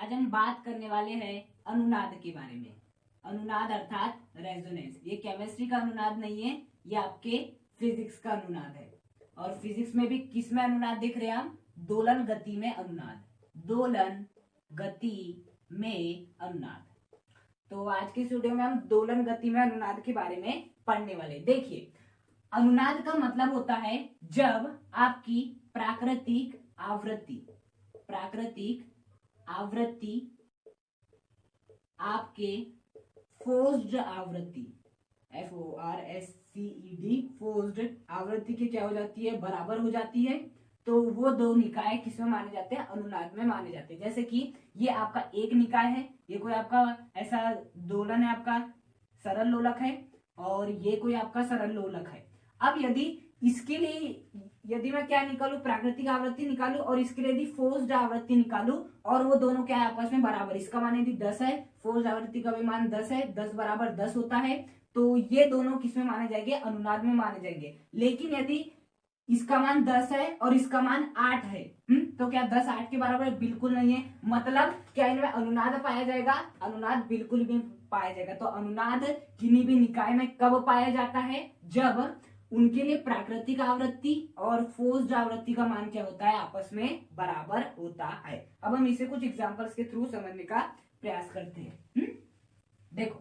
आज हम बात करने वाले हैं अनुनाद के बारे में। अनुनाद अर्थात रेजोनेंस। ये केमिस्ट्री का अनुनाद नहीं है, ये आपके फिजिक्स का अनुनाद है। और फिजिक्स में भी किस में अनुनाद देख रहे हैं हम? दोलन गति में अनुनाद। दोलन गति में अनुनाद। तो आज के इस वीडियो में हम दोलन गति में अनुनाद के बारे में पढ़ने वाले। देखिए, अनुनाद का मतलब होता है जब आपकी प्राकृतिक आवृत्ति आपके फोर्स्ड आवृत्ति FORSCED फोर्स्ड आवृत्ति की क्या हो जाती है? बराबर हो जाती है। तो वो दो निकाय किसमें माने जाते हैं? अनुनाद में माने जाते हैं। जैसे कि ये आपका एक निकाय है, ये कोई आपका ऐसा दोलन है, आपका सरल लोलक है, और ये कोई आपका सरल लोलक है। अब यदि इसके लिए यदि मैं क्या निकालू? प्राकृतिक आवृत्ति निकालू, और इसके लिए यदि फोर्स्ड आवृत्ति निकालू, और वो दोनों क्या है? आपस में बराबर। इसका मान यदि 10 है, फोर्स्ड आवृत्ति का भी मान 10 है, 10 बराबर 10 होता है, तो ये दोनों किसमें माने जाएंगे? अनुनाद में माने जाएंगे। लेकिन यदि इसका मान 10 है और इसका मान 8 है, तो क्या 10 8 के बराबर? बिल्कुल नहीं है। मतलब क्या इनमें अनुनाद पाया जाएगा? अनुनाद बिल्कुल भी पाया जाएगा। तो अनुनाद किन्हीं भी निकाय में कब पाया जाता है? जब उनके लिए प्राकृतिक आवृत्ति और फोर्स्ड आवृत्ति का मान क्या होता है? आपस में बराबर होता है। अब हम इसे कुछ एग्जांपल्स के थ्रू समझने का प्रयास करते हैं। देखो,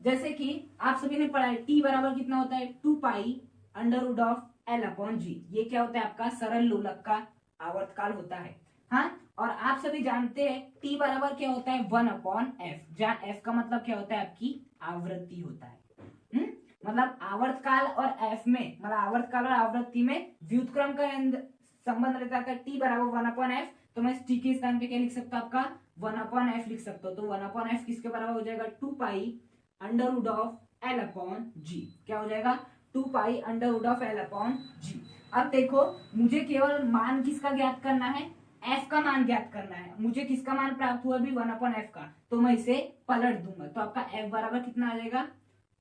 जैसे कि आप सभी ने पढ़ा है T बराबर कितना होता है? 2 pi under root of L upon G। ये क्या होता है? आपका सरल लोलक का आवर्तकाल होता है। हाँ, और आप सभी जानते हैं T बराबर क्या होता है? 1 अपॉन F, जहाँ F का मतलब क्या होता है? आपकी आवृत्ति होता है। मतलब आवर्तकाल और F में, मतलब आवर्तकाल और आवृत्ति में व्युत्क्रम का संबंध रहता है। T बराबर 1 अपॉन F, तो मैं T के स्थान पे क्या लिख सकता हूँ? आपका 1 अपॉन F लिख सकता हूँ। तो 1 अपॉन F किसके बराबर हो जाएगा? 2 pi under root of L upon G। क्या हो जाएगा? 2 pi under root of L upon G। अब देखो, मुझे केवल मान किसका ज्ञात करना है? F का मान ज्ञात करना है। मुझे किसका मान प्राप्त हुआ? भी 1 अपॉन F का। तो मैं इसे पलट दूंगा, तो आपका F बराबर कितना आ जाएगा?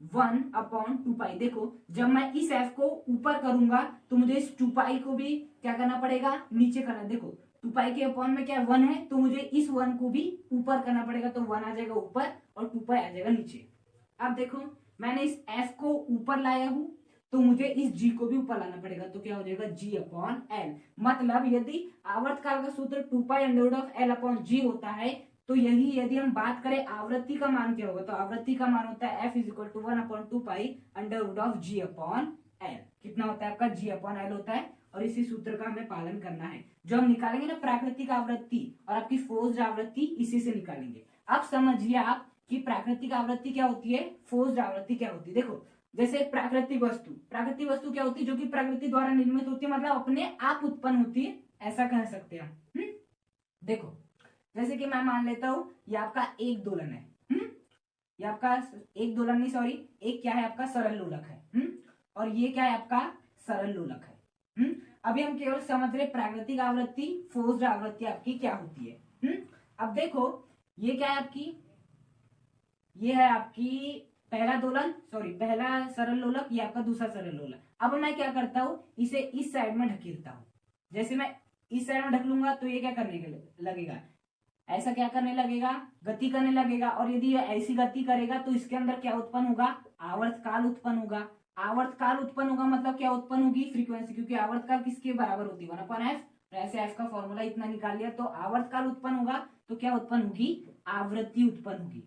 1 अपॉन 2 पाई। देखो, जब मैं इस F को ऊपर करूंगा तो मुझे इस 2 पाई को भी क्या करना पड़ेगा? नीचे करना। देखो, 2 पाई के अपॉन में क्या 1 है, तो मुझे इस 1 को भी ऊपर करना पड़ेगा। तो 1 आ जाएगा ऊपर और 2 पाई आ जाएगा नीचे। अब देखो, मैंने इस F को ऊपर लाया हूं, तो मुझे इस G को भी ऊपर लाना पड़ेगा। तो क्या हो जाएगा? G upon L। मतलब यदि आवर्तकाल का सूत्र 2 pi under root of L upon G होता है, तो यही यदि हम बात करें आवृत्ति का मान क्या होगा, तो आवृत्ति का मान होता है F is equal to 1 upon 2 pi under root of G upon L। कितना होता है? आपका G अपॉन L होता है। और इसी सूत्र का हमें पालन करना है। जो हम निकालेंगे ना प्राकृतिक आवृत्ति और आपकी फोर्स्ड आवृत्ति, इसी से निकालेंगे। अब समझिए आप कि प्राकृतिक आवृत्ति क्या होती है, फोर्स्ड आवृत्ति क्या होती है। देखो, जैसे प्राकृतिक वस्तु क्या होती है? जो कि प्रकृति द्वारा निर्मित होती है, मतलब अपने आप उत्पन्न होती है, ऐसा कह सकते हैं हम। देखो, जैसे कि मैं मान लेता हूं ये आपका एक दोलन है। ये आपका एक दोलन नहीं, सॉरी, एक क्या है? आपका सरल लोलक है। और ये क्या है? आपका सरल लोलक है। अभी हम केवल समझ रहे प्राकृतिक आवृत्ति, फोर्स्ड आवृत्ति आपकी क्या होती है। अब देखो, ये क्या है आपकी? ये है आपकी पहला दोलन, सॉरी पहला सरल लोलक, ये आपका दूसरा सरल लोलक। अब मैं क्या करता हूं? इसे इस साइड में ढकेलता हूं। जैसे मैं इस साइड में ढकलूंगा तो ये क्या करने लगेगा? ऐसा क्या करने लगेगा? गति करने लगेगा। और यदि ऐसी गति करेगा तो इसके अंदर क्या उत्पन्न होगा? आवर्तकाल उत्पन्न होगा। आवर्तकाल उत्पन्न होगा मतलब क्या उत्पन्न होगी? फ्रीक्वेंसी, क्योंकि आवर्तकाल किसके बराबर होती है? 1 अपॉन F। ऐसे F का फॉर्मूला इतना निकाल लिया, तो आवर्तकाल उत्पन्न होगा तो क्या उत्पन्न होगी? आवृत्ति उत्पन्न होगी।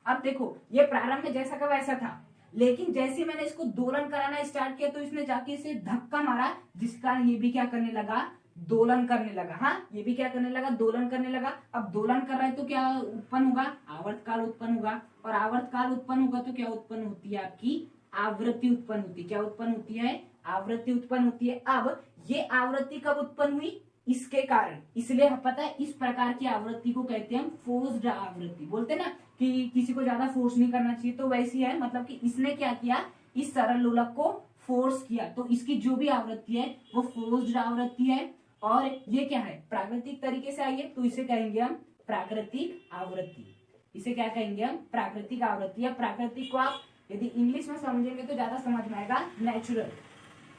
अब देखो, ये प्रारंभ में जैसा का वैसा था, लेकिन जैसे मैंने इसको दोलन कराना स्टार्ट किया तो इसने जाके इसे धक्का मारा, जिसका ये भी क्या करने लगा? दोलन करने लगा। हाँ, ये भी क्या करने लगा? दोलन करने लगा। अब दोलन कर रहा है तो क्या उत्पन्न होगा? आवर्तकाल उत्पन्न होगा। और आवर्तकाल उत्पन्न होगा तो क्या उत्पन्न होती है? आपकी आवृत्ति उत्पन्न होती है। क्या उत्पन्न होती है? आवृत्ति उत्पन्न होती है। अब ये आवृत्ति कब उत्पन्न हुई? इसके कारण। इसलिए पता है, इस प्रकार की आवृत्ति को कहते हैं हम फोर्स्ड आवृत्ति। बोलते ना कि किसी को ज्यादा फोर्स नहीं करना चाहिए, तो वैसी है। मतलब कि इसने क्या किया? इस सरल लोलक को फोर्स किया, तो इसकी जो भी आवृत्ति है वो फोर्स्ड आवृत्ति है। और ये क्या है? प्राकृतिक तरीके से आई है, तो इसे कहेंगे हम प्राकृतिक आवृत्ति। इसे क्या कहेंगे हम? प्राकृतिक आवृत्ति। या प्राकृतिक को आप यदि इंग्लिश में समझेंगे तो ज्यादा समझ में आएगा, नेचुरल।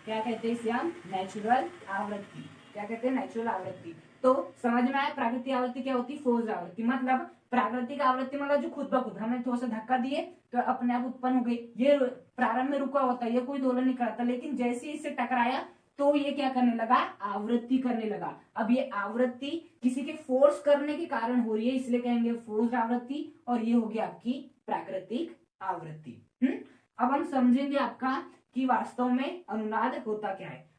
क्या कहते हैं इसे हम? नेचुरल आवृत्ति। क्या कहते हैं? नेचुरल आवृत्ति। तो समझ में आया प्राकृतिक आवृत्ति क्या होती है, फोर्स्ड आवृत्ति। मतलब प्राकृतिक आवृत्ति मतलब जो खुद ब खुद हमें थोड़ा सा धक्का दिए तो अपने आप उत्पन्न हो गई। ये प्रारंभ में रुका होता है, ये कोई दोलन नहीं करता, लेकिन जैसे ही इससे टकराया तो ये क्या करने लगा, आवृत्ति करने लगा। अब ये आवृत्ति किसी के फोर्स करने के कारण हो रही है, इसलिए कहेंगे फोर्स्ड आवृत्ति, और ये होगी आपकी प्राकृतिक आवृत्ति। अब हम समझेंगे आपका कि वास्तव में अनुनाद होता क्या है।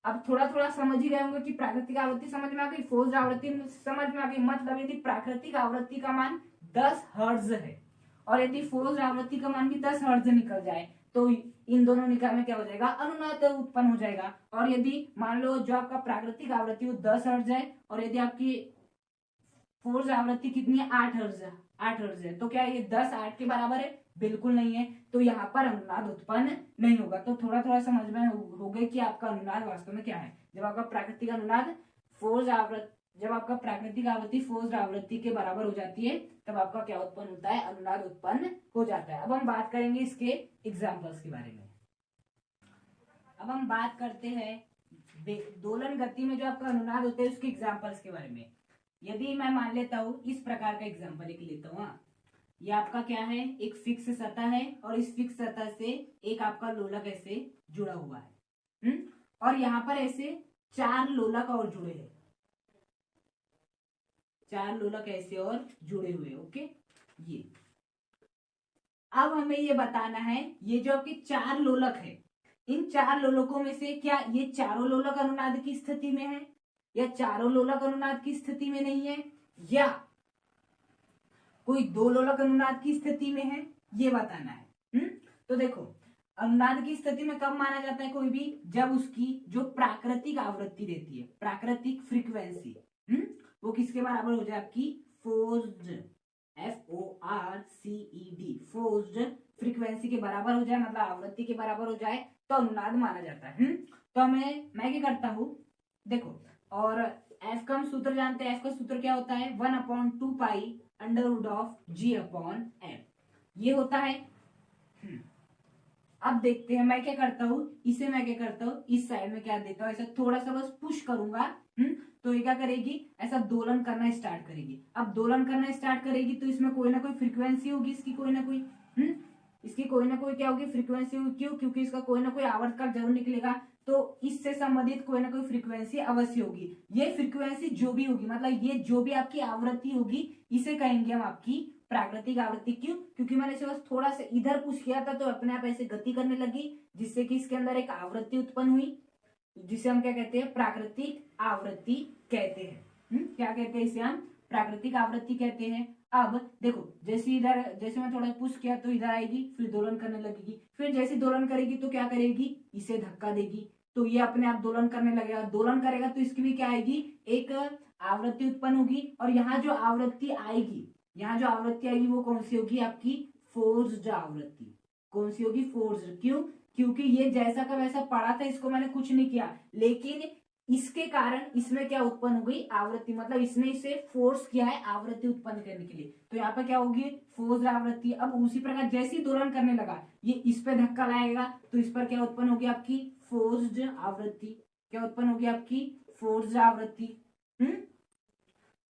अब थोड़ा थोड़ा समझ ही गए होंगे कि प्राकृतिक आवृत्ति समझ में आ गई, फोर्स्ड आवृत्ति समझ में आ गई। मतलब यदि प्राकृतिक आवृत्ति का मान 10 हर्ट्ज है और यदि फोर्स्ड आवृत्ति का मान भी 10 हर्ट्ज निकल जाए तो इन दोनों निकाय में क्या हो जाएगा, अनुनाद उत्पन्न हो जाएगा। और यदि मान लो जो आपका प्राकृतिक आवृत्ति वो 10 हर्ट्ज है और यदि आपकी फोर्स्ड आवृत्ति कितनी है, 8 हर्ट्ज है, तो क्या ये 10 8 के बराबर है, बिल्कुल नहीं है। तो यहाँ पर अनुनाद उत्पन्न नहीं होगा। तो थोड़ा थोड़ा समझ में हो गए कि आपका अनुनाद वास्तव में क्या है। जब आपका प्राकृतिक अनुनाद जब आपका प्राकृतिक आवृत्ति फोर्स्ड आवृत्ति के बराबर हो जाती है तब आपका क्या उत्पन्न होता है, अनुनाद उत्पन्न हो जाता है। अब हम बात करेंगे इसके एग्जाम्पल्स के बारे में। अब हम बात करते हैं दोलन गति में जो आपका अनुनाद होता है उसके एग्जाम्पल्स के बारे में। यदि मैं मान लेता हूं इस प्रकार का एग्जाम्पल एक लेता हूँ, ये आपका क्या है, एक फिक्स सतह है और इस फिक्स सतह से एक आपका लोलक ऐसे जुड़ा हुआ है। और यहाँ पर ऐसे 4 लोलक और जुड़े हैं, 4 लोलक ऐसे और जुड़े हुए। ओके, ये अब हमें ये बताना है ये जो आपके 4 लोलक है, इन 4 लोलकों में से क्या ये चारों लोलक अनुनाद की स्थिति में है या चारों लोलक अनुनाद की स्थिति में नहीं है, या कोई 2 लोलक अनुनाद की स्थिति में है, ये बताना है। तो देखो अनुनाद की स्थिति में कब माना जाता है कोई भी, जब उसकी जो प्राकृतिक आवृत्ति रहती है, प्राकृतिक फ्रीक्वेंसी, वो किसके बराबर हो जाए, आपकी फोर्स्ड, FORCED, फोर्स्ड फ्रीक्वेंसी के बराबर हो जाए, मतलब आवृत्ति के बराबर हो जाए तो अनुनाद माना जाता है। तो मैं क्या करता हूं, देखो, और F का हम सूत्र जानते हैं। F का सूत्र क्या होता है, 1/2 पाई √G/F, ये होता है। अब देखते हैं मैं क्या करता हूँ, इसे मैं क्या करता हूँ, इस साइड में क्या देता हूँ, ऐसा थोड़ा सा बस पुश करूंगा, तो ये क्या करेगी, ऐसा दोलन करना स्टार्ट करेगी। अब दोलन करना स्टार्ट करेगी तो इसमें कोई ना कोई फ्रीक्वेंसी होगी, इसकी कोई ना कोई क्या होगी, फ्रीक्वेंसी होगी। क्यों, क्योंकि इसका कोई ना कोई आवर्तकाल जरूर निकलेगा, तो इससे संबंधित कोई ना कोई फ्रीक्वेंसी अवश्य होगी। ये फ्रीक्वेंसी जो भी होगी, मतलब ये जो भी आपकी आवृत्ति होगी, इसे कहेंगे हम आपकी प्राकृतिक आवृत्ति। क्यों, क्योंकि मैंने इसे बस थोड़ा सा इधर पुश किया था तो अपने आप ऐसे गति करने लगी, जिससे कि इसके अंदर एक आवृत्ति उत्पन्न हुई, जिसे हम क्या कहते हैं, प्राकृतिक आवृत्ति कहते हैं। क्या कहते हैं, इसे हम प्राकृतिक आवृत्ति कहते हैं। अब देखो जैसे मैं थोड़ा पुश किया तो इधर आएगी, फिर दोलन करने लगेगी, फिर जैसे दोलन करेगी तो क्या करेगी, इसे धक्का देगी, तो ये अपने आप दोलन करने लगेगा। दोलन करेगा तो इसकी भी क्या आएगी, एक आवृत्ति उत्पन्न होगी। और यहाँ जो आवृत्ति आएगी वो कौन सी होगी, आपकी फोर्स्ड आवृत्ति। कौन सी होगी, फोर्स्ड। क्यों, क्योंकि ये जैसा का वैसा पड़ा था, इसको मैंने कुछ नहीं किया, लेकिन इसके कारण इसमें क्या उत्पन्न हो गई, आवृत्ति। मतलब इसने इसे फोर्स किया है आवृत्ति उत्पन्न करने के लिए, तो यहाँ पर क्या होगी, फोर्स्ड आवृत्ति। अब उसी प्रकार जैसे ही दोलन करने लगा, ये इस पे धक्का लाएगा तो इस पर क्या उत्पन्न होगी, आपकी फोर्स्ड आवृत्ति। क्या उत्पन्न होगी, आपकी फोर्स्ड आवृत्ति।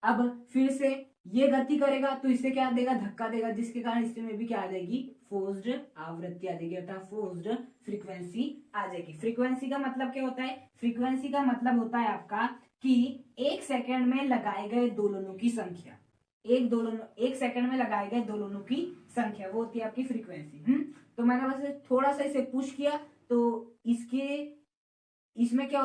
अब फिर से ये गति करेगा तो इसे क्या देगा, धक्का देगा, जिसके कारण इसमें भी क्या आ जाएगी, फोर्स्ड आवृत्ति आ जाएगी, अर्थात फोर्स्ड फ्रीक्वेंसी आ जाएगी। फ्रीक्वेंसी का मतलब क्या होता है, फ्रीक्वेंसी का मतलब होता है आपका कि 1 सेकंड में लगाए गए दोलनों की संख्या, एक सेकंड में लगाए गए दोलनों की संख्या, वो होती है आपकी फ्रीक्वेंसी। तो मैंने बस थोड़ा सा इसे पुश किया तो इसमें क्या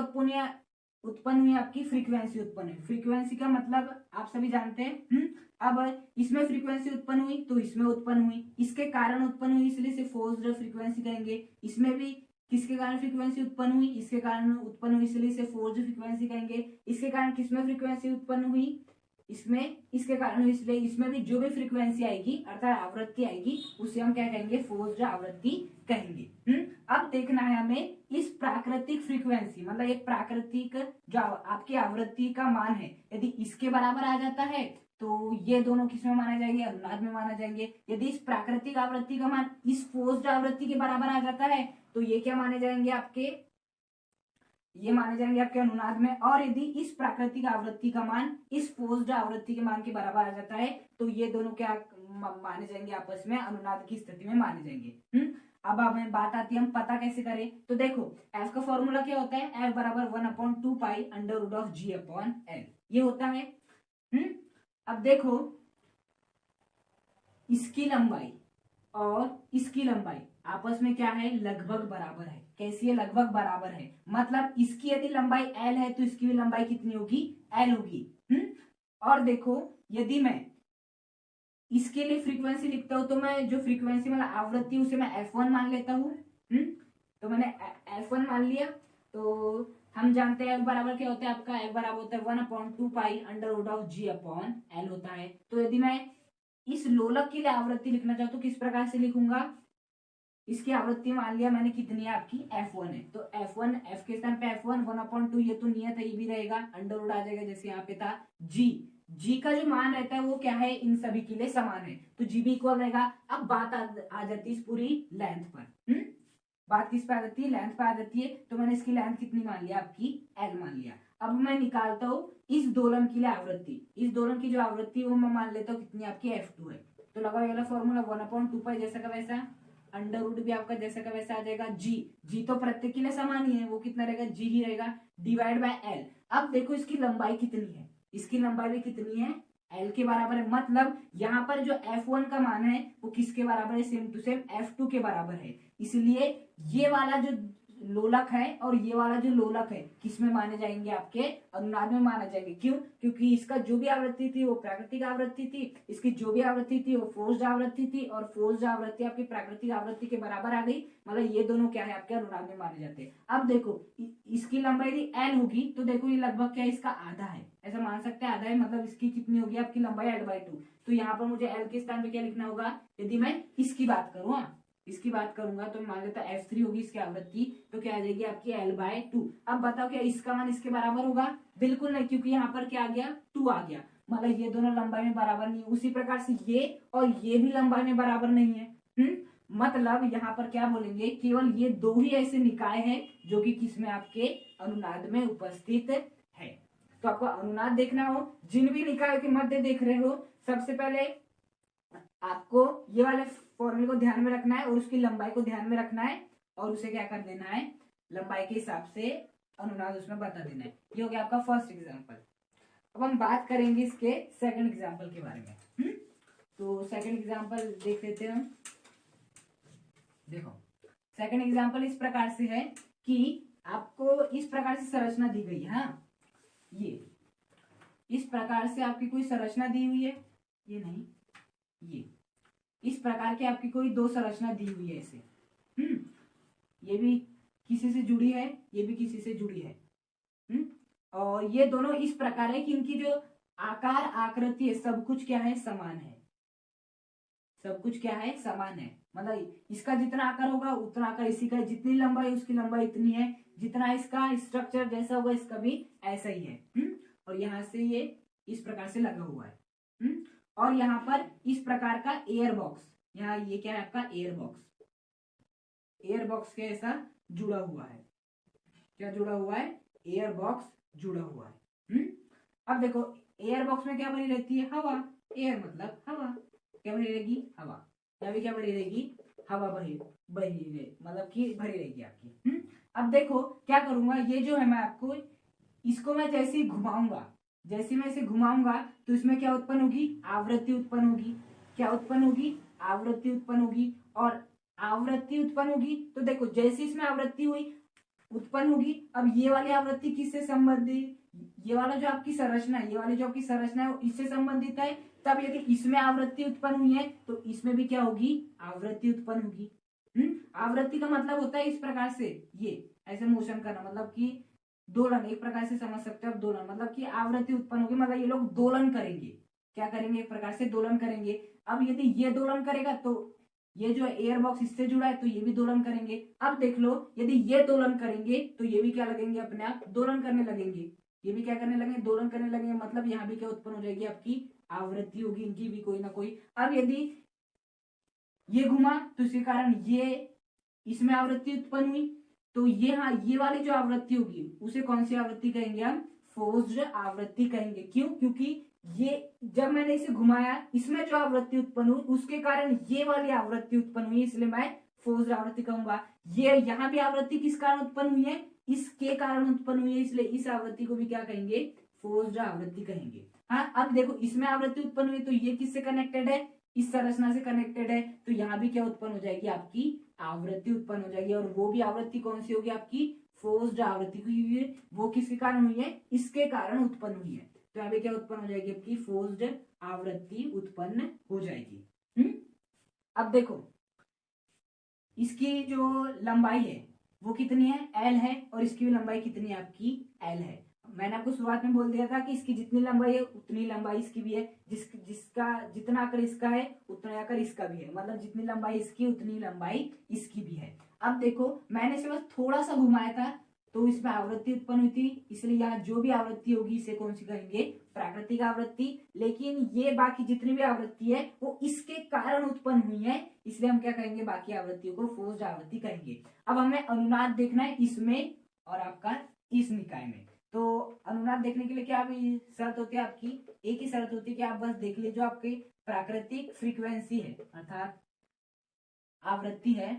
उत्पन्न हुई, आपकी फ्रीक्वेंसी उत्पन्न हुई। फ्रीक्वेंसी का मतलब आप सभी जानते हैं। अब इसमें फ्रीक्वेंसी उत्पन्न हुई तो इसमें उत्पन्न हुई, इसके कारण उत्पन्न हुई, इसलिए इसे फोर्स्ड फ्रीक्वेंसी कहेंगे। इसमें भी किसके कारण फ्रीक्वेंसी उत्पन्न हुई, इसके कारण उत्पन्न हुई, इसलिए इसे फोर्स्ड फ्रीक्वेंसी कहेंगे। इसके कारण किसमें फ्रीक्वेंसी उत्पन्न हुई, इसके कारण हुई, इसलिए इसमें भी जो भी फ्रीक्वेंसी आएगी अर्थात आवृत्ति आएगी उसे हम क्या कहेंगे, फोर्स्ड आवृत्ति कहेंगे। अब देखना है हमें इस प्राकृतिक फ्रीक्वेंसी, मतलब एक प्राकृतिक जो आपकी आवृत्ति का मान है, यदि इसके बराबर आ जाता है तो ये दोनों किसमें माने जाएंगे, अनुनाद में माना जाएंगे। यदि इस प्राकृतिक आवृत्ति का मान इस फोर्स्ड आवृत्ति के बराबर आ जाता है तो ये क्या माने जाएंगे, आपके ये माने जाएंगे आपके अनुनाद में। और यदि इस प्राकृतिक आवृत्ति का मान इस फोर्स्ड आवृत्ति के मान के बराबर आ जाता है तो ये दोनों क्या माने जाएंगे, आपस में अनुनाद की स्थिति में माने जाएंगे। अब हमें बात आती है हम पता कैसे करें। तो देखो एफ का फॉर्मूला क्या होता है, एफ बराबर 1/2 pi under root of G upon L, ये होता है। अब देखो इसकी लंबाई और इसकी लंबाई आपस में क्या है, लगभग बराबर है। कैसी है, लगभग बराबर है। मतलब इसकी यदि लंबाई एल है तो इसकी भी लंबाई कितनी होगी, एल होगी। और देखो यदि मैं इसके लिए फ्रीक्वेंसी लिखता हूं तो मैं जो फ्रीक्वेंसी मतलब आवृत्ति उसे मैं F1 मान लेता हूं। तो मैंने F1 मान लिया। तो हम जानते हैं F बराबर क्या होता है, आपका F बराबर होता है 1/2 pi under root of G upon L होता है। तो यदि मैं इस लोलक के लिए आवृत्ति लिखना चाहूँ तो किस प्रकार से लिखूंगा, इसकी आवृत्ति मान लिया मैंने कितनी है, आपकी F1 है। तो F1 F के स्थान पे F1 1/2, ये तो नियत है, ये भी रहेगा, अंडर रूट आ जाएगा जैसे यहाँ पे था। जी का जो मान रहता है वो क्या है, इन सभी के लिए समान है, तो जी भी इक्वल रहेगा। अब बात आ जाती है इस पूरी लेंथ पर। बात किस पे आ जाती है, लेंथ पे आ जाती है। तो मैंने इसकी लेंथ कितनी मान लिया, आपकी एल मान लिया। अब मैं निकालता हूँ इस दोलन के लिए आवृत्ति। इस दोलन की जो आवृत्ति वो मैं मान लेता हूँ कितनी, आपकी F2 है। तो लगा वाला फॉर्मूला 1/2 पाई जैसा का वैसा, अंडर रूट भी आपका जैसा का वैसा आ जाएगा। जी तो प्रत्येक के लिए समान ही है, वो कितना रहेगा, जी ही रहेगा, डिवाइड बाय एल। अब देखो इसकी लंबाई कितनी है, इसकी लंबाई भी कितनी है, एल के बराबर है। मतलब यहाँ पर जो F1 का मान है वो किसके बराबर है, सेम टू सेम F2 के बराबर है। इसलिए ये वाला जो लोलक है और ये वाला जो लोलक है किसमें माने जाएंगे, आपके अनुनाद में माना जाएंगे। क्यों, क्योंकि इसका जो भी आवृत्ति थी वो प्राकृतिक आवृत्ति थी, इसकी जो भी आवृत्ति थी वो फोर्स्ड आवृत्ति थी, और फोर्स्ड आवृत्ति आपकी प्राकृतिक आवृत्ति के बराबर आ गई। मतलब ये दोनों क्या है, आपके अनुनाद में माने जाते हैं। अब देखो इसकी लंबाई यदि एल होगी तो देखो ये लगभग क्या है, इसका आधा है, ऐसा मान सकते हैं, आधा है। मतलब इसकी कितनी होगी, आपकी लंबाई L/2। तो यहाँ पर मुझे एल के स्थान पे क्या लिखना होगा, यदि मैं इसकी बात करूँ, इसकी बात करूंगा तो मान लेता F3 होगी इसकी आवृत्ति, तो क्या आ जाएगी आपकी L/2। अब बताओ क्या इसका मान इसके बराबर होगा, बिल्कुल नहीं, क्योंकि यहाँ पर क्या आ गया, 2 आ गया। मतलब ये दोनों लंबाई में बराबर नहीं है। उसी प्रकार से ये और ये भी लंबाई में बराबर नहीं है। मतलब यहाँ पर क्या बोलेंगे, केवल ये दो ही ऐसे निकाय हैं जो कि किसमें, आपके अनुनाद में उपस्थित है। तो आपको अनुनाद देखना हो, जिन भी निकायों के मध्य देख रहे हो, सबसे पहले आपको ये वाले फॉर्मूले को ध्यान में रखना है और उसकी लंबाई को ध्यान में रखना है, और उसे क्या कर देना है, लंबाई के हिसाब से अनुनाद उसमें बता देना है। ये हो गया आपका फर्स्ट एग्जांपल। अब हम बात करेंगे इसके सेकंड एग्जांपल के बारे में। तो सेकंड एग्जांपल देख लेते हैं हम। देखो सेकंड एग्जांपल इस प्रकार से है कि आपको इस प्रकार से संरचना दी गई है। ये इस प्रकार से आपकी कोई संरचना दी हुई है, ये नहीं, ये इस प्रकार की आपकी कोई दो संरचना दी हुई है ऐसे। ये भी किसी से जुड़ी है, ये भी किसी से जुड़ी है। और ये दोनों इस प्रकार है कि इनकी जो आकार आकृति है सब कुछ क्या है, समान है। सब कुछ क्या है, समान है। मतलब इसका जितना आकार होगा उतना आकार इसी का, जितनी लंबाई उसकी लंबाई इतनी है, जितना इसका स्ट्रक्चर जैसा होगा इसका भी ऐसा ही है। और यहाँ से ये इस प्रकार से लगा हुआ है। और यहाँ पर इस प्रकार का एयर बॉक्स, यहाँ ये क्या है आपका एयर बॉक्स, एयर बॉक्स के ऐसा जुड़ा हुआ है। क्या जुड़ा हुआ है, एयर बॉक्स जुड़ा हुआ है। अब देखो एयर बॉक्स में क्या भरी रहती है, हवा। एयर मतलब हवा, क्या भरी रहेगी, हवा। यहाँ भी क्या भरी रहेगी, हवा भरी मतलब कि भरी रहेगी आपकी। अब देखो क्या करूंगा, ये जो है मैं आपको इसको मैं जैसे ही घुमाऊंगा, जैसे मैं इसे घुमाऊंगा तो इसमें क्या उत्पन्न होगी, आवृत्ति उत्पन्न होगी। क्या उत्पन्न होगी, आवृत्ति उत्पन्न होगी। और आवृत्ति उत्पन्न होगी तो देखो जैसे इसमें आवृत्ति हुई उत्पन्न होगी। अब ये वाली आवृत्ति किससे संबंधित, ये वाला जो आपकी संरचना है, ये वाली जो आपकी संरचना है वो इससे संबंधित है। तब यदि इसमें आवृत्ति उत्पन्न हुई है तो इसमें भी क्या होगी, आवृत्ति उत्पन्न होगी। आवृत्ति का मतलब होता है इस प्रकार से ये ऐसे मोशन करना, मतलब कि दोलन, एक प्रकार से समझ सकते हो आप, दोलन मतलब कि आवृत्ति उत्पन्न होगी, मतलब ये लोग दोलन करेंगे। क्या करेंगे, एक प्रकार से दोलन करेंगे। अब यदि ये दोलन करेगा तो ये जो एयर बॉक्स इससे जुड़ा है तो ये भी दोलन करेंगे। अब देख लो यदि ये दोलन करेंगे तो ये भी क्या लगेंगे, अपने आप दोलन करने लगेंगे। ये भी क्या करने लगेंगे, दोलन करने लगेंगे। मतलब यहाँ भी क्या उत्पन्न हो जाएगी, आपकी आवृत्ति होगी इनकी भी कोई ना कोई। अब यदि ये घुमा तो इसके कारण ये इसमें आवृत्ति उत्पन्न हुई, तो ये, हाँ, ये वाली जो आवृत्ति होगी उसे कौन सी आवृत्ति कहेंगे हम? फोर्स्ड आवृत्ति कहेंगे। क्यों? क्योंकि ये जब मैंने इसे घुमाया, इसमें जो आवृत्ति उत्पन्न हुई उसके कारण ये वाली आवृत्ति उत्पन्न हुई, इसलिए मैं फोर्स्ड आवृत्ति कहूंगा। ये यहाँ भी आवृत्ति किस कारण उत्पन्न हुई है? इसके कारण उत्पन्न हुई है, इसलिए इस आवृत्ति को भी क्या कहेंगे? फोर्स्ड आवृत्ति कहेंगे। हाँ, अब देखो इसमें आवृत्ति उत्पन्न हुई तो ये किससे कनेक्टेड है? इस संरचना से कनेक्टेड है, तो यहाँ भी क्या उत्पन्न हो जाएगी? आपकी आवृत्ति उत्पन्न हो जाएगी। और वो भी आवृत्ति कौन सी होगी? आपकी फोर्स्ड आवृत्ति हुई है। वो किसके कारण हुई है? इसके कारण उत्पन्न हुई है। तो यहाँ पे क्या उत्पन्न हो जाएगी? आपकी फोर्स्ड आवृत्ति उत्पन्न हो जाएगी। अब देखो इसकी जो लंबाई है वो कितनी है? एल है। और इसकी भी लंबाई कितनी है? आपकी एल है। मैंने आपको शुरुआत में बोल दिया था कि इसकी जितनी लंबाई है उतनी लंबाई इसकी भी है, जिसका जितना आकर इसका है उतना आकर इसका भी है, मतलब जितनी लंबाई इसकी उतनी लंबाई इसकी भी है। अब देखो मैंने इसे बस थोड़ा सा घुमाया था तो इसमें आवृत्ति उत्पन्न हुई थी, इसलिए यहाँ जो भी आवृत्ति होगी इसे कौन सी कहेंगे? प्राकृतिक आवृत्ति। लेकिन ये बाकी जितनी भी आवृत्ति है वो इसके कारण उत्पन्न हुई है, इसलिए हम क्या कहेंगे? बाकी आवृत्तियों को फोर्स्ड आवृत्ति कहेंगे। अब हमें अनुनाद देखना है इसमें और आपका इस निकाय में। तो अनुनाद देखने के लिए क्या भी शर्त होती है आपकी? एक ही शर्त होती है कि आप बस देख लीजिए जो आपकी प्राकृतिक फ्रीक्वेंसी है अर्थात आवृत्ति है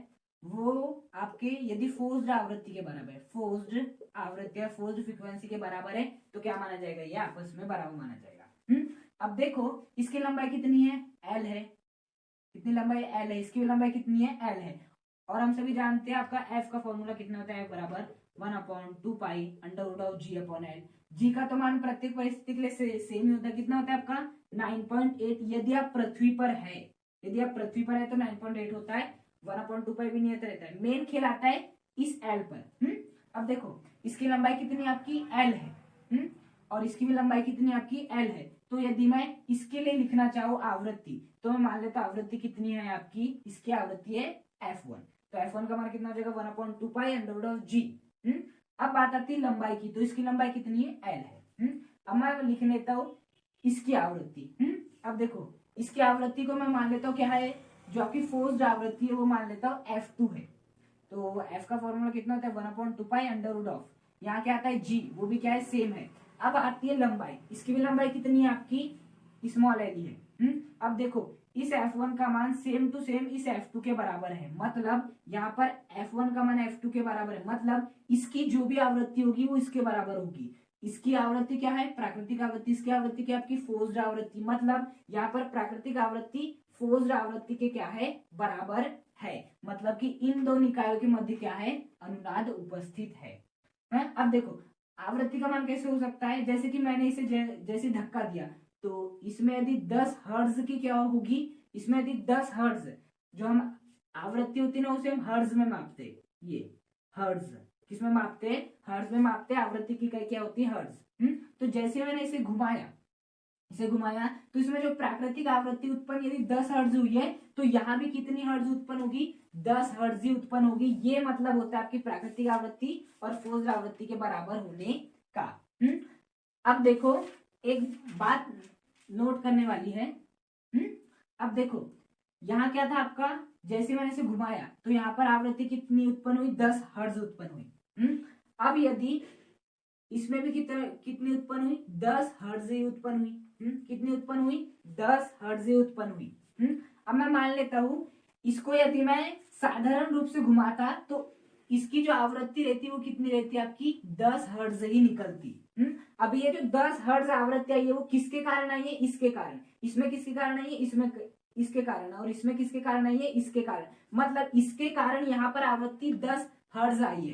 वो आपके यदि फोर्स्ड आवृत्ति के बराबर है, फोर्स्ड आवृत्ति या फोर्स्ड फ्रीक्वेंसी के बराबर है तो क्या माना जाएगा? ये आपस में बराबर माना जाएगा। अब देखो इसकी लंबाई कितनी है? एल है। कितनी लंबाई? एल है। इसकी लंबाई कितनी है? एल है। और हम सभी जानते हैं आपका एफ का फॉर्मूला कितना होता है? बराबर 1/2 पाई √g/l। जी का तो मान प्रत्येक परिस्थिति के लिए सेम ही होता है। कितना होता है आपका? 9.8। यदि आप पृथ्वी पर है, यदि आप पृथ्वी पर है तो 9.8 होता है, 1/2 पाई भी नियत रहता है। मेन खेल आता है इस एल पर। अब देखो इसकी लंबाई कितनी आपकी? एल है। और इसकी भी लंबाई कितनी आपकी? एल है। तो यदि मैं इसके लिए लिखना चाहूँ आवृत्ति तो मैं मान लेता आवृत्ति कितनी है आपकी? इसकी आवृत्ति है f1। तो f1 का मान कितना हो जाएगा? 1/2 पाई √g। अब बात आती है लंबाई की, तो इसकी लंबाई कितनी है? एल है। अब मैं लिख लेता हूँ इसकी आवृत्ति। अब देखो इसकी आवृत्ति को मैं मान लेता हूँ क्या है? जो आपकी फोर्स्ड आवृत्ति है वो मान लेता हूँ f2 है। तो f का फॉर्मूला कितना होता है? 1/2 पाई √। यहाँ क्या आता है? g, वो भी क्या है? सेम है। अब आती है लंबाई। इसकी भी लंबाई कितनी है आपकी? स्मॉल एल है। अब देखो इस f1 का मान सेम टू सेम इस f2 के बराबर है, मतलब यहाँ पर f1 का मान f2 के बराबर है, मतलब इसकी जो भी आवृत्ति होगी वो इसके बराबर होगी। इसकी आवृत्ति क्या है? प्राकृतिक आवृत्ति। इसकी आवृत्ति क्या? आपकी फोर्स्ड आवृत्ति। मतलब यहाँ पर प्राकृतिक आवृत्ति फोर्स्ड आवृत्ति के क्या है? बराबर है। मतलब कि इन दो निकायों के मध्य क्या है? अनुनाद उपस्थित है। अब देखो आवृत्ति का मान कैसे हो सकता है? जैसे कि मैंने इसे जैसे धक्का दिया तो इसमें यदि 10 हर्ट्ज की क्या होगी? इसमें यदि 10 हर्ट्ज जो हम आवृत्ति होती है ना उसे हम हर्ट्ज में मापते। ये हर्ट्ज किसमें मापते? हर्ट्ज में मापते। आवृत्ति की क्या होती है? हर्ट्ज। तो जैसे मैंने इसे घुमाया तो इसमें जो प्राकृतिक आवृत्ति उत्पन्न यदि 10 हर्ट्ज हुई है तो यहाँ भी कितनी हर्ट्ज उत्पन्न होगी? 10 हर्ट्ज ही उत्पन्न होगी। ये मतलब होता है आपकी प्राकृतिक आवृत्ति और फोर्स्ड आवृत्ति के बराबर होने का। अब देखो एक बात नोट करने वाली है। अब देखो यहाँ क्या था आपका? जैसे मैंने इसे घुमाया तो यहाँ पर आवृत्ति कितनी उत्पन्न हुई? 10 हर्ट्ज उत्पन्न हुई। अब यदि इसमें भी कितनी उत्पन्न हुई? 10 हर्ट्ज ही उत्पन्न हुई। कितनी उत्पन्न हुई? 10 हर्ट्ज ही उत्पन्न हुई। अब मैं मान लेता हूं इसको यदि मैं साधारण रूप से घुमाता तो इसकी जो आवृत्ति रहती है वो कितनी रहती है आपकी? 10 हर्ट्ज ही निकलती। अब ये जो 10 हर्ट्ज आवृत्ति आई है वो किसके कारण आई है? इसके कारण। इसमें किसके कारण आई है? इसमें इसके कारण। और इसमें किसके कारण आई है? इसके कारण। मतलब इसके कारण यहाँ पर आवृत्ति 10 हर्ट्ज आई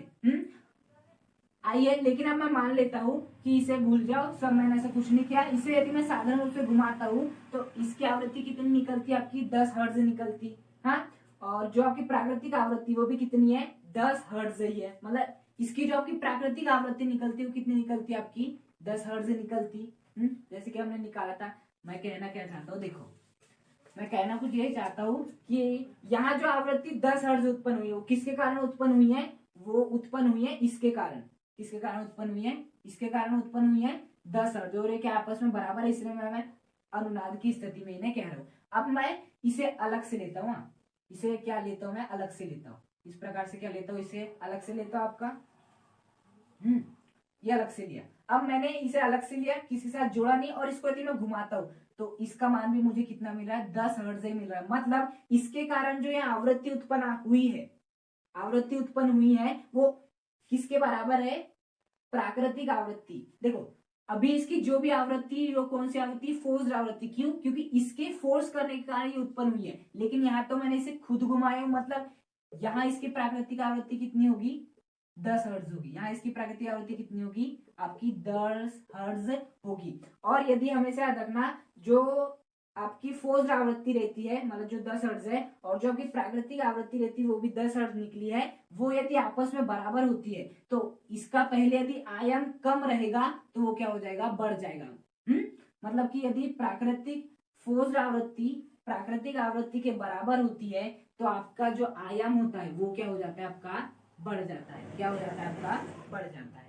है। लेकिन अब मैं मान लेता हूँ कि इसे भूल जाओ, सब मैंने ऐसा कुछ नहीं किया। इसे यदि मैं साधारण रूप से घुमाता हूँ तो इसकी आवृत्ति कितनी निकलती है आपकी? 10 हर्ट्ज निकलती। हाँ, और जो आपकी प्राकृतिक आवृत्ति वो भी कितनी है? 10 हर्ट्ज ही है। मतलब इसकी जो आपकी प्राकृतिक आवृत्ति निकलती है वो कितनी निकलती है आपकी? 10 हर्ट्ज निकलती। जैसे कि हमने निकाला था। मैं कहना क्या चाहता हूँ? देखो मैं कहना कुछ यही चाहता हूँ कि यहाँ जो आवृत्ति 10 हर्ट्ज उत्पन्न हुई है वो किसके कारण उत्पन्न हुई है? वो उत्पन्न हुई है इसके कारण। किसके कारण उत्पन्न हुई है? इसके कारण उत्पन्न हुई है 10 हर्ट्ज। और ये आपस में बराबर है, इसलिए मैं अनुनाद की स्थिति में इन्हें कह रहा हूँ। अब मैं इसे अलग से लेता हूँ। इसे क्या लेता हूँ? मैं अलग से लेता हूँ। इस प्रकार से क्या लेता हूँ, इसे अलग से लेता हूँ आपका, ये अलग से लिया। अब मैंने इसे अलग से लिया, किसी साथ जोड़ा नहीं, और इसको यदि मैं घुमाता हूं तो इसका मान भी मुझे कितना मिल रहा है, 10 हर्ट्ज ही मिल रहा है। मतलब इसके कारण जो ये आवृत्ति उत्पन्न हुई है, आवृत्ति उत्पन्न हुई है वो किसके बराबर है, प्राकृतिक आवृत्ति। देखो अभी इसकी जो भी आवृत्ति, वो कौन सी आवृत्ति, फोर्स्ड आवृत्ति। क्यों, क्योंकि इसके फोर्स करने के कारण ये उत्पन्न हुई है। लेकिन यहाँ तो मैंने इसे खुद घुमाया हूं, मतलब यहाँ इसकी प्राकृतिक आवृत्ति कितनी होगी, 10 हर्ट्ज होगी। यहाँ इसकी प्राकृतिक आवृत्ति कितनी होगी, आपकी 10 हर्ट्ज होगी। और यदि हमेशा याद रखना, जो आपकी फोर्स्ड आवृत्ति रहती है, मतलब जो 10 हर्ट्ज है, और जो आपकी प्राकृतिक आवृत्ति रहती है वो भी 10 हर्ट्ज निकली है, वो यदि आपस में बराबर होती है तो इसका पहले यदि आयाम कम रहेगा तो वो क्या हो जाएगा, बढ़ जाएगा। मतलब कि यदि प्राकृतिक फोर्स्ड आवृत्ति प्राकृतिक आवृत्ति के बराबर होती है तो आपका जो आयाम होता है वो क्या हो जाता है, आपका बढ़ जाता है। क्या हो जाता है, आपका बढ़ जाता है।